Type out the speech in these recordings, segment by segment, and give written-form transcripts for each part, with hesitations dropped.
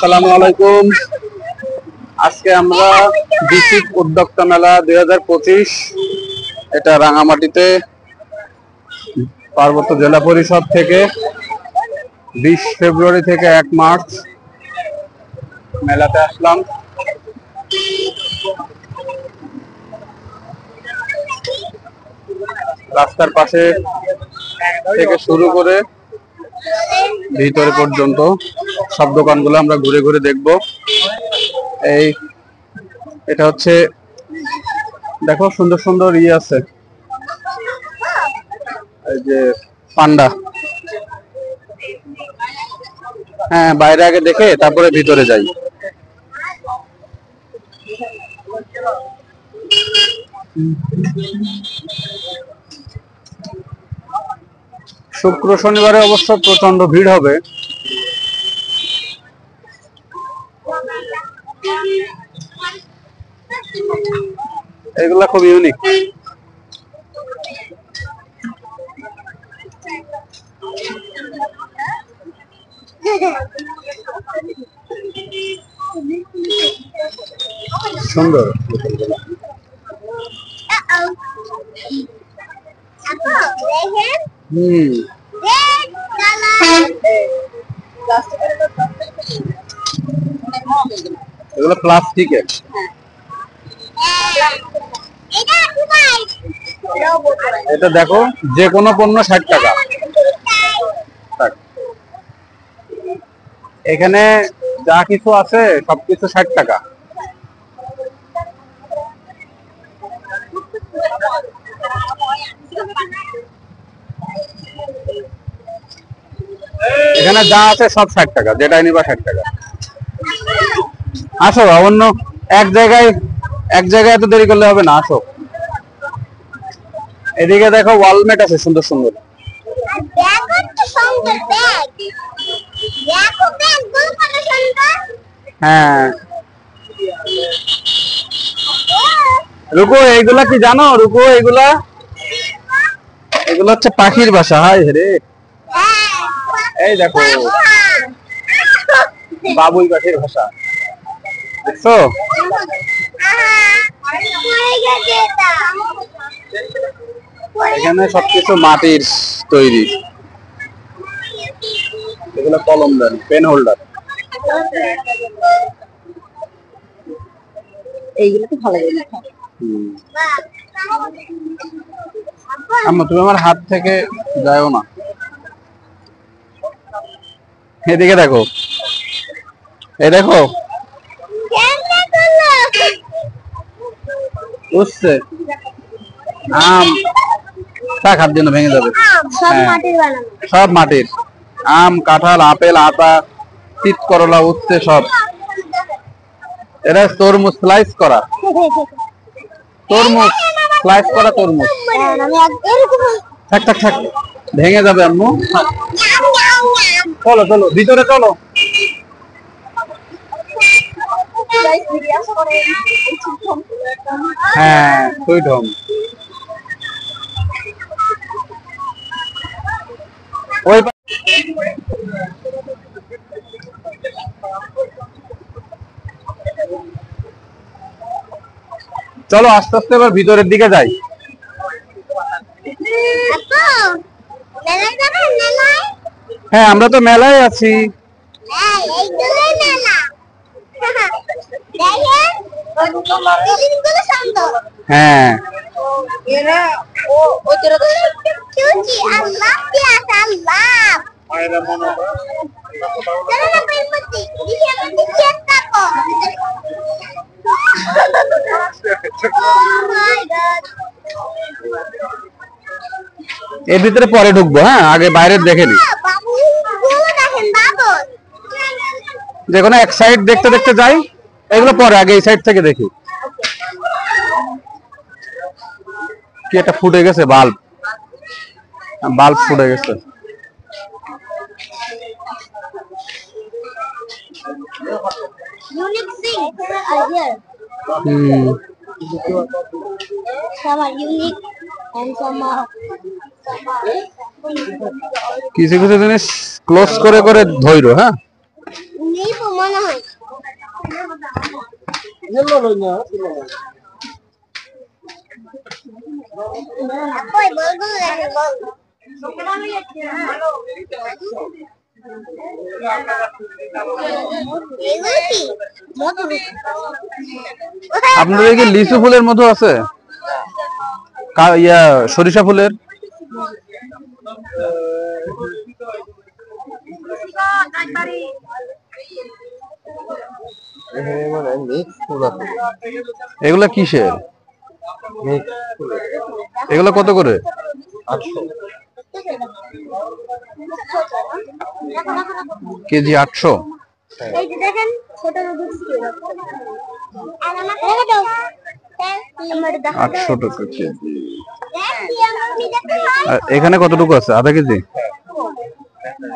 আসসালামু আলাইকুম। আজকে আমরা বিসিক উদ্যোক্তা মেলা 2025 এটা রাঙামাটিতে পার্বত্য জেলা পরিষদ থেকে 20 ফেব্রুয়ারি থেকে 1 মার্চ মেলাতে আসলাম। রাস্তার পাশে থেকে শুরু করে ভিতরে পর্যন্ত সব দোকানগুলো আমরা ঘুরে ঘুরে দেখব। এটা হচ্ছে দেখো সুন্দর সুন্দর আছে, এই যে পান্ডা। হ্যাঁ, বাইরে আগে দেখে তারপরে ভিতরে যাই। শুক্র শনিবারে অবশ্য প্রচন্ড ভিড় হবে। এগুলা খুব ইউনিক। সুন্দর। এগুলো প্লাস্টিকের। এটা দেখো, যে কোনো পণ্য 60 টাকা। এখানে যা কিছু আছে সবকিছু 60 টাকা। এখানে যা আছে সব 60 টাকা, যেটাই নিবা 60 টাকা। আসো, অন্য এক জায়গায় এত দেরি করলে হবে না, আসো। এদিকে দেখো ওয়ালমেট আছে সুন্দর সুন্দর। হ্যাঁ, রুকো, এইগুলা কি জানো? রুকো, এগুলা হচ্ছে পাখির বাসা। হাই রে, এই দেখো বাবুই পাখির ভাষা, দেখছো? এখানে সবকিছু মাটির তৈরি। এগুলো কলম দেন, পেন হোল্ডার। এইগুলো তো ভালো লাগে। আম্মা, তুমি আমার হাত থেকে যাও না। এদিকে দেখো, এই দেখো বুঝছে আম শাক, হাত জন্য ভেঙে যাবে। সব মাটির আম, কাঁঠাল, আপেল, আতা, তিত করলা, উচ্ছে সব। এটা তরমুজ স্লাইস করা, তরমুজ। থাক থাক থাক, ভেঙে যাবে আম্মু। চলো চলো, ভিতরে চলো। হ্যাঁ, সুইট হোম। ওই চলো আস্তে আস্তে এবার ভিতরের দিকে যাই। হ্যাঁ, আমরা তো মেলায় আছি। হ্যাঁ, এর ভিতরে পরে ঢুকবো। হ্যাঁ, আগে বাইরে দেখে নি। যেকোনো এক সাইড দেখতে দেখতে যাই, এগুলো পরে, আগে এই সাইড থেকে দেখি। কি একটা ফুটে গেছে, বাল্ব ফুটে গেছে। কিছু কিছু জিনিস ক্লোজ করে করে ধইরো। হ্যাঁ, মনে হয় আপনাদের কি লিচু ফুলের মধু আছে? সরিষা ফুলের? এগুলা কিসের? এগুলা কত করে? কেজি 800। 800 টাকা কেজি। এখানে কতটুকু আছে? আধা কেজি?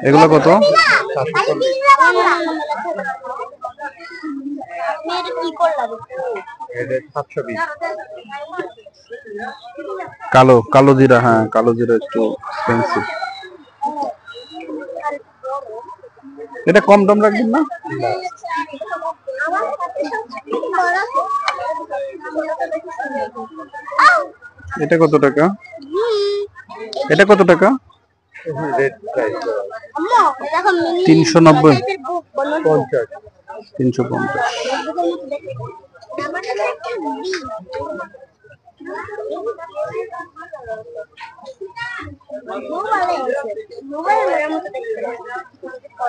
এগুলো কত? কালো কালো জিরা, হ্যাঁ কালো জিরা একটু এক্সপেন্সিভ। এটা কম দাম রাখবেন না? এটা কত টাকা? এটা কত টাকা? 390। 350।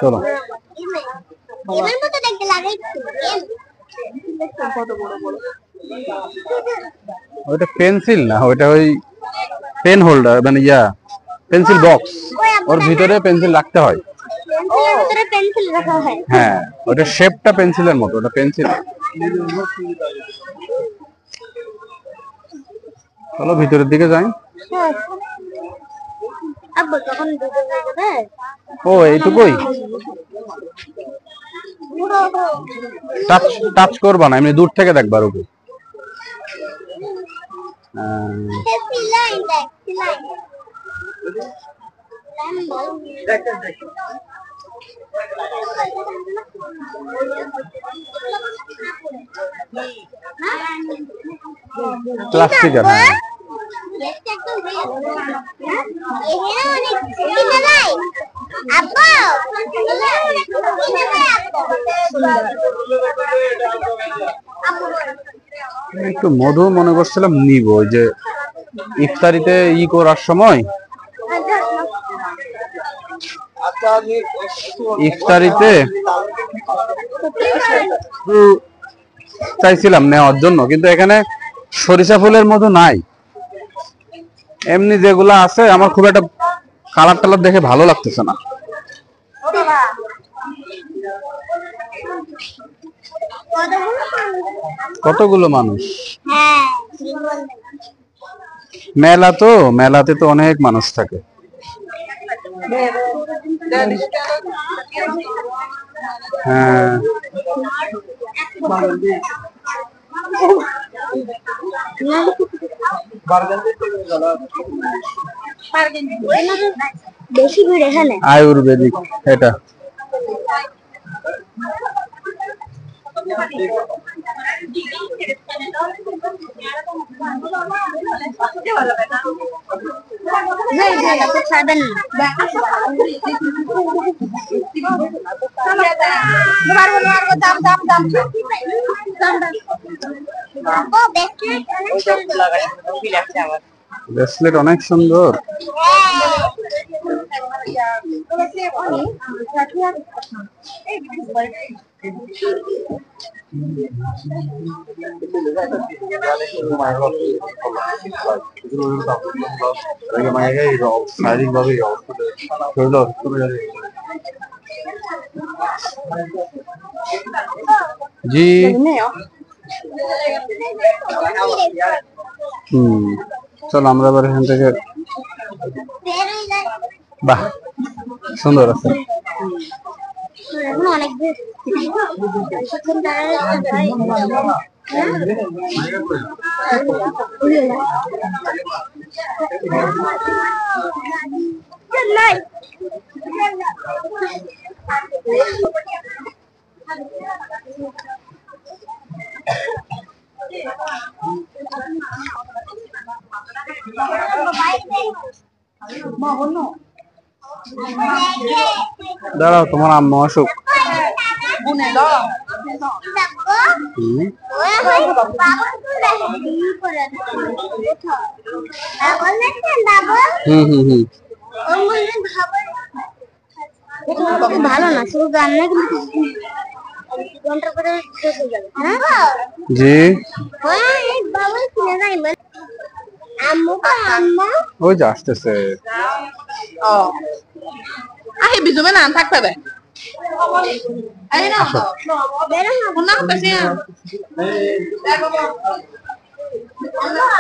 চলো ওইটা পেন্সিল না, ওইটা ওই পেন হোল্ডার, মানে পেন্সিল বক্স, ওর ভিতরে পেন্সিল রাখতে হয়। হ্যাঁ ওটা শেপটা পেন্সিলের মতো, ওটা পেন্সিল। চলো ভিতরের দিকে যাই। ও এইটুকুই? টাচ করবা না, এমনি দূর থেকে দেখবার ওকে। প্লাস্টিকের, হ্যাঁ একটু মধু মনে করছিলাম নিব, ওই যে ইফতারিতে করার সময়, ইফতারিতে চাইছিলাম নেওয়ার জন্য, কিন্তু এখানে সরিষা ফুলের মধু নাই। এমনি যেগুলা আছে আমার খুব একটা কালার টালার দেখে ভালো লাগতেছে না। কতগুলো মানুষ, মেলা তো, মেলাতে তো অনেক মানুষ থাকে। হ্যাঁ আয়ুর্বেদিক এটা। ব্রেসলেট অনেক সুন্দর। জি চলো আমরা এবার এখান থেকে, বাহ সুন্দর আছে। দাঁড়াও, তোমার আম্মা অসুখ। ভালো না, শুধু রান্না কিন্তু ঘন্টা করে শেষ হয়ে যাবে। জি বাবা কিনে যাই আম্মু আম্মা ওই যে আসতেছে। আহে বিজুমে না থাক পাবে আই না বেরা না কোনা কাছে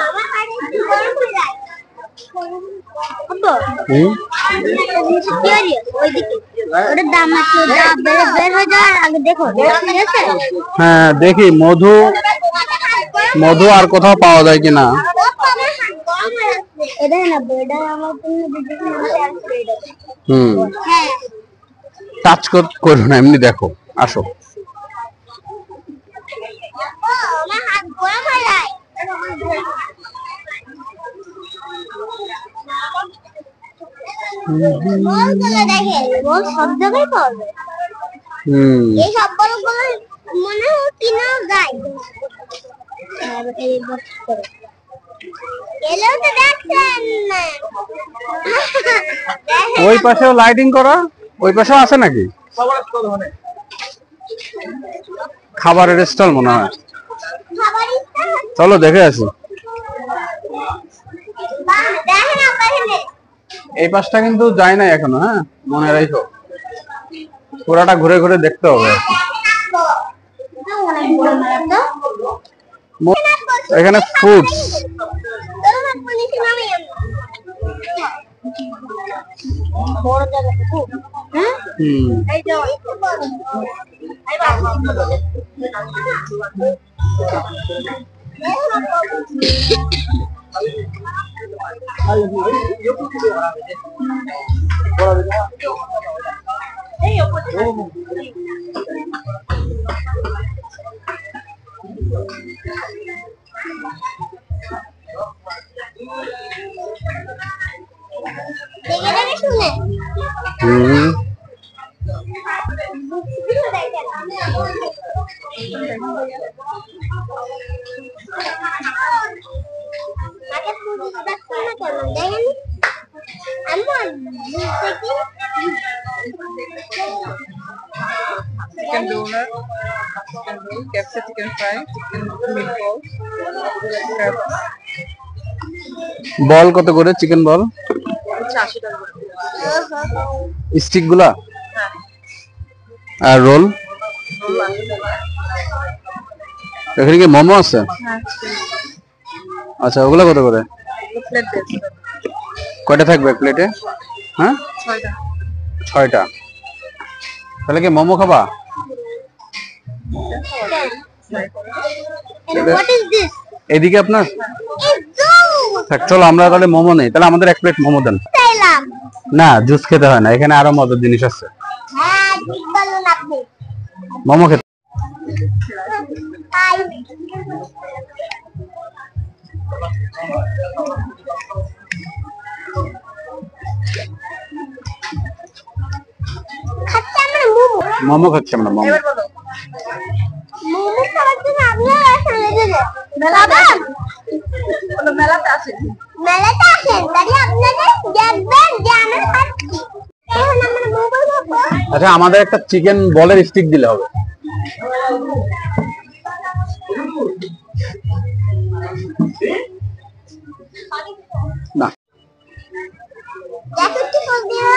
আমার বাড়ি গরম হয়ে যায় আব্বা ওইদিকে ওটা দাম আছে, বের হয়ে যাওয়ার আগে দেখো, ঠিক আছে? হ্যাঁ দেখি মধু মধু আর কোথাও পাওয়া যায় কিনা। টাচ করো না, এমনি দেখো। আসো সব জায়গায় পাওয়া যায়। এই সব বলগুলো মনে হয় কিনা যায়। ওই পাশেও লাইটিং করা, ওই পাশেও আছে নাকি খাবারের স্টল? মনে হয় চলো দেখে আসি। এই পাশটা কিন্তু যায় নাই এখনো। হ্যাঁ মনে রাখো, পুরাটা ঘুরে ঘুরে দেখতে হবে। এখানে foods chicken donut, chicken roll, KFC chicken fry, chicken meatballs, crabs. বল কত করে? চিকেন বল 80 টাকা করে। স্টিক গুলা হ্যাঁ, আর রোল? এখানে কি মোমো আছে? হ্যাঁ, আচ্ছা ওগুলা কত করে? প্লেট বেস কয়টা থাকবে প্লেটে? হ্যাঁ 6টা। 6টা। তাহলে কি মোমো খাবা? What is this? এদিকে আপনার It's থাক, চলো আমরা তাহলে মোমো নেই। তাহলে আমাদের এক প্লেট মোমো দেন। চাইলাম। না জুস খেতে হয় না, এখানে আরো মজার জিনিস আছে। হ্যাঁ ঠিক বললেন আপনি। মোমো খেতে তাই খাচ্ছি আমরা মোমো। মোমো খাচ্ছি আমরা। মোমো এবার বলো মোমো খাওয়ার জন্য আপনারা আসলে যেতে বাবা বলো মেলাতে আছে। মেলাতে আসেন, তাহলে আপনারা দেখবেন যে আমরা খাচ্ছি। এখন আমরা মোমো খাবো। আচ্ছা আমাদের একটা চিকেন বলের স্টিক দিলে হবে। না দেখো কি ফল দিও।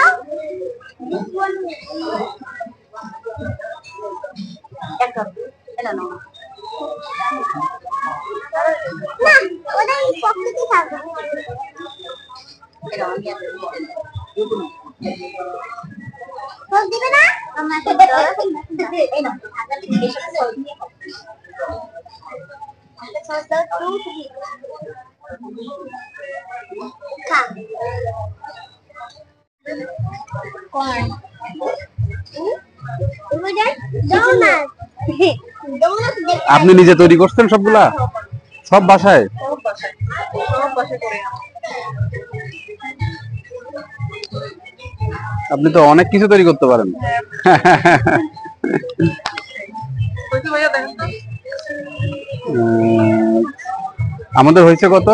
এটা নাও। না ওটা এই পকেটে থাকবে। ফল দিবে না? আমাকে দাও। এই নাও। আচ্ছা সস দাও তো। খা। কর্ন। ডোনাট। ডোনাট দেখতে আপনি নিজে তৈরি করছেন সবগুলা? সব বাসায়? সব বাসায় করে আপনি তো অনেক কিছু তৈরি করতে পারেন। আমাদের হয়েছে কত?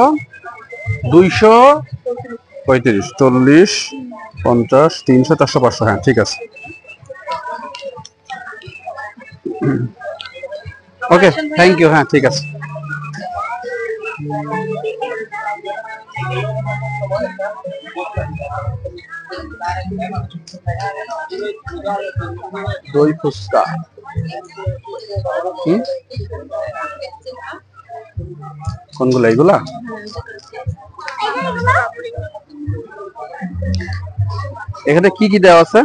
235, 40, 50, 300, 400, 500। হ্যাঁ ঠিক আছে। ওকে, থ্যাংক ইউ। হ্যাঁ ঠিক আছে। দই ফুচকা কোনগুলো? এইগুলা? এখানে কি কি দেওয়া আছে?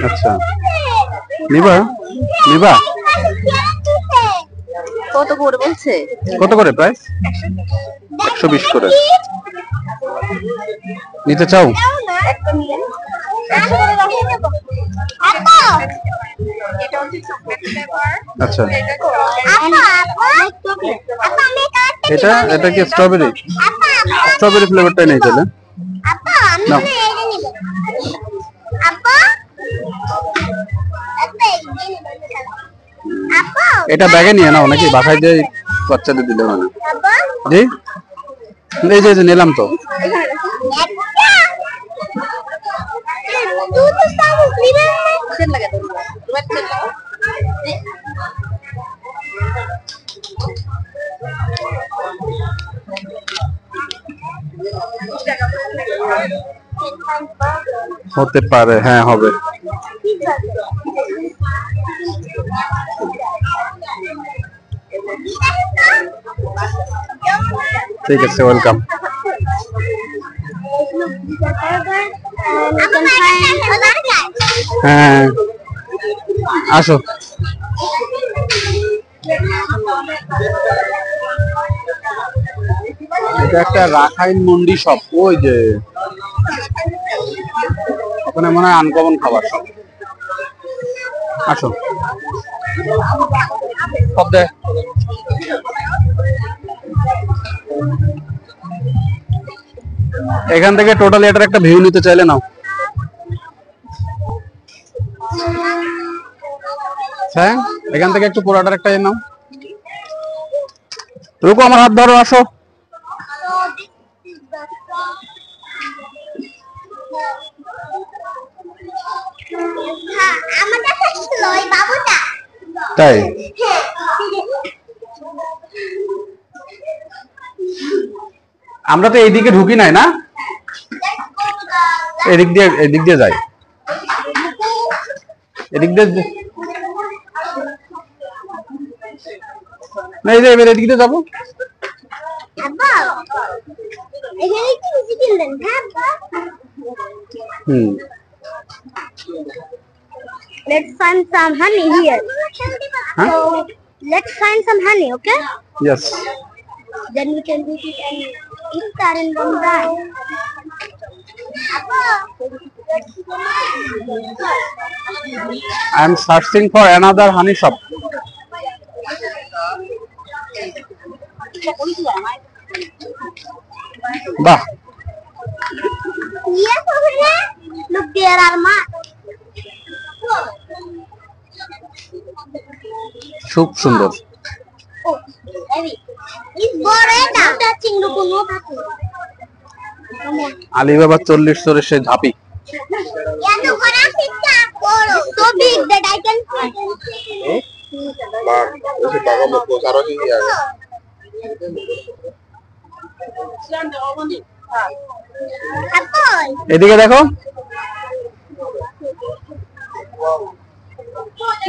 আচ্ছা, নিবা নিবা? কত করে বলছে? কত করে প্রাইস? 120 করে। নিতে চাও? আচ্ছা, এটা এটা কি স্ট্রবেরি? স্ট্রবেরি ফ্লেভারটাই নেই তাহলে। নাও। এটা ব্যাগে নিয়ে নাও নাকি বাসায় যে বাচ্চাদের দিলে মানে? জি, এই যে নিলাম তো। হতে পারে, হ্যাঁ হবে। ঠিক আছে, ওয়েলকাম। হ্যাঁ আসো। এটা একটা রাখাইন মন্ডি শপ, ওই যে ওখানে মনে হয় আনকমন খাবার সব। আসো সব দে। এখান থেকে টোটালি এটার একটা ভিউ নিতে চাইলে নাও। হ্যাঁ, এখান থেকে একটু পুরাটার একটা নাও। রুকো, আমার হাত ধরো, আসো। তাই আমরা তো এইদিকে ঢুকি নাই না, এদিক দিয়ে যাই, এদিক দিয়ে না, এই যে এবার এদিক দিয়ে যাবো। Let's find some honey here. Huh? So let's find some honey, okay? Yes. Then we can do it and iftar in Ramadan. I am searching for another honey shop. Bah. Yes, over there. Look, there are marks. খুব সুন্দর। Alibaba 40 চোরের সেই ঝাঁপি। এদিকে দেখো,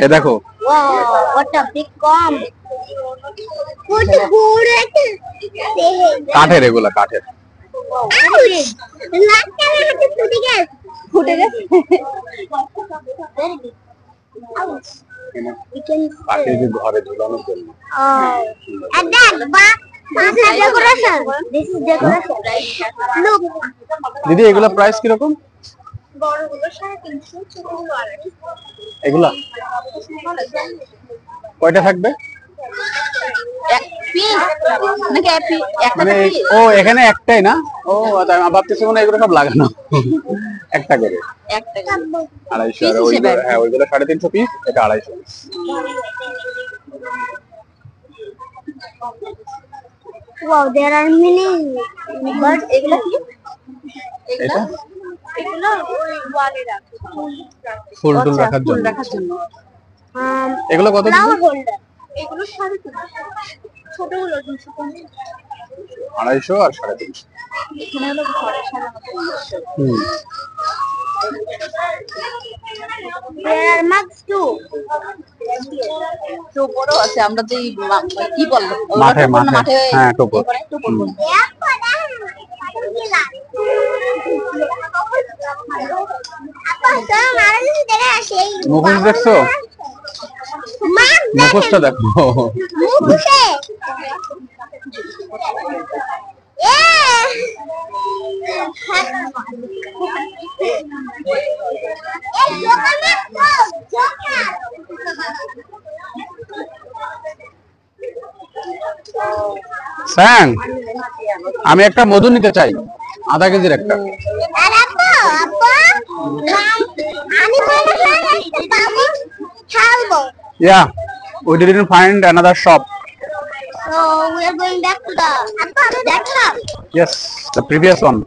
এ দেখো। কাঠের, এগুলা কাঠের। ঘরে ঝুলানোর জন্য। দিদি এগুলা প্রাইস কিরকম? এগুলা কয়টা থাকবে? পিস নাকি একটা মানে পিস? ও এখানে একটাই না? ও আচ্ছা, আমি ভাবতেছি মনে হয় এগুলো সব লাগানো একটা করে একটা 250 আর Piece ওইগুলো হিসেবে? হ্যাঁ ওইগুলো 350 পিস, এটা 250 piece. Wow, there are many birds. এগুলো কি? এটা এগুলো ওই ওয়ালে রাখে। ফুল টুল আচ্ছা, রাখার ফুল জন্য। রাখার জন্য। এগুলো কত Flower holder. এগুলো 350 ছোটগুলো 250 250 আর 350। এখানে হলো ঘরে সাজানোর জন্য। হুম There are mugs too. টোপরও আছে, আমরা যে কি বলবো মাঠে মাঠে হ্যাঁ টোপর। টোপর বলি। মুখোশ দেখছো? মুখোশটা দেখো। স্যাং, আমি একটা মধু নিতে চাই, আধা কেজির একটা। Yeah, we didn't find another shop. So we are going back to that shop. Yes, the previous one.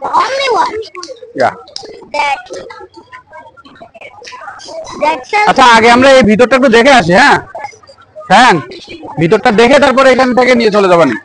The only one. Yeah. That sells. আচ্ছা আগে আমরা এই ভিতরটা একটু দেখে আসি, হ্যাঁ হ্যাঁ ভিতরটা দেখে তারপরে এখান থেকে নিয়ে চলে যাবানি।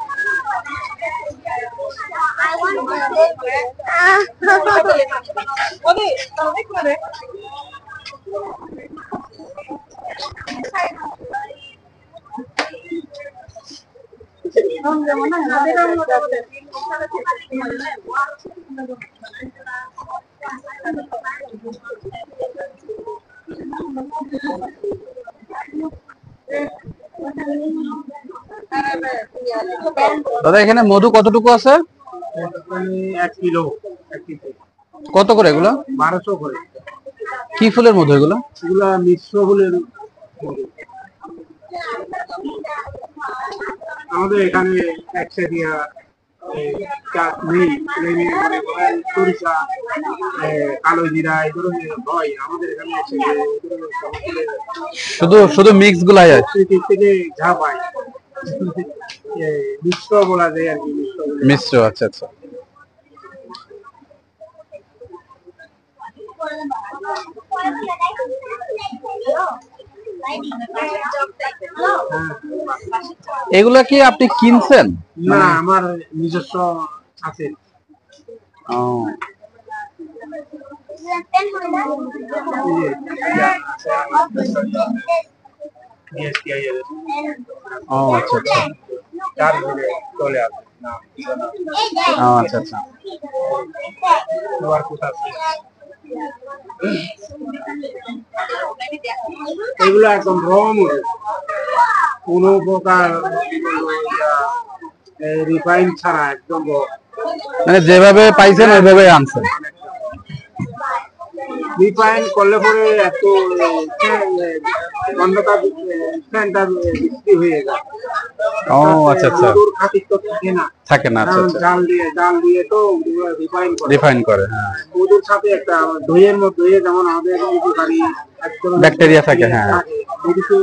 দাদা এখানে মধু কতটুকু আছে? 1 কিলো। কত করে এগুলো? 1200 করে। কি ফুলের মধু এগুলো? এগুলা মিশ্র ফুলের মধু। আমাদের এখানে একসাথিয়া চাটনি, সরিষা, কালো জিরা এই ধরনের হয়। আমাদের এখানে শুধু শুধু মিক্স গুলাই আছে থেকে যা পায় মিশ্র বলা যায় আর কি। মিশ্র, আচ্ছা আচ্ছা। এগুলা কি আপনি কিনছেন? না, আমার নিজস্ব আছে। ও ও আচ্ছা আচ্ছা। চলে আসে। ও আচ্ছা আচ্ছা। এগুলো একদম রং, কোনো প্রকার রিফাইন ছাড়া একদম মানে যেভাবে পাইছেন ওইভাবে আনছেন। রিফাইন করলে পরে এত গন্ধটা সেন্টার বিক্রি হয়ে যায়। ও আচ্ছা আচ্ছা। মধুর খাতির তো থাকে না। থাকে না, আচ্ছা আচ্ছা। জাল দিয়ে তো রিফাইন করে, হ্যাঁ। মধুর সাথে একটা দইয়ের মধ্যে যেমন আমাদের উপকারী ব্যাকটেরিয়া থাকে, হ্যাঁ। মধুতে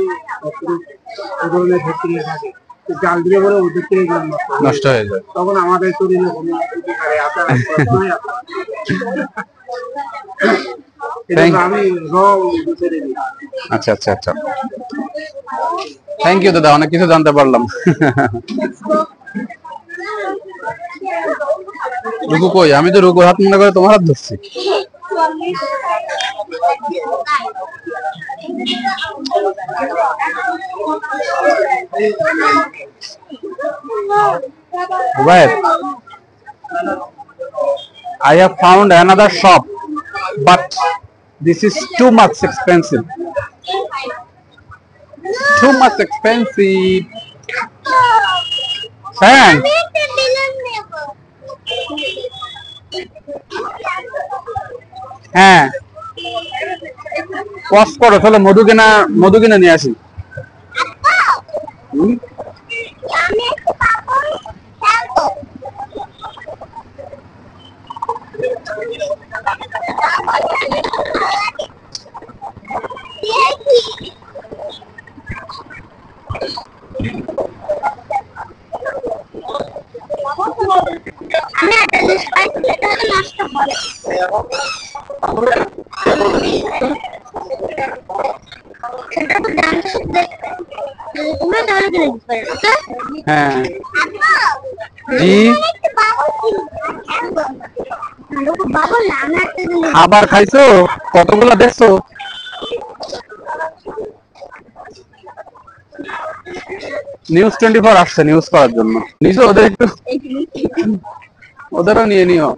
এই ধরনের ব্যাকটেরিয়া থাকে, জাল দিলে পরে ওই ব্যাকটেরিয়া নষ্ট হয়ে যায়। তখন আমাদের শরীরে কোনো উপকারে আসা আমি ছেড়ে দিই। আচ্ছা আচ্ছা আচ্ছা, থ্যাংক ইউ দাদা, অনেক কিছু জানতে পারলাম। রুকু কই? আমি তো রুকুর হাত মনে করে তোমার হাত ধরছি। Ubaid, I have found another shop, but this is too much expensive. Too much expensive. Sam, হ্যাঁ পজ করো, চলো মধু কিনে নিয়ে আসি। আমি একটা জিনিস পাইছি, এটা হলো নষ্ট হবে। সেটা তো জানতে দেখতে তুমি তাহলে কিনে দিতে পারো, ওকে? হ্যাঁ জি বাবল না, আমি একটা জিনিস আবার খাইছো? কতগুলা দেখছো? নিউজ 24 আসছে নিউজ করার জন্য, নিছো ওদের একটু, ওদেরও নিয়ে নিও।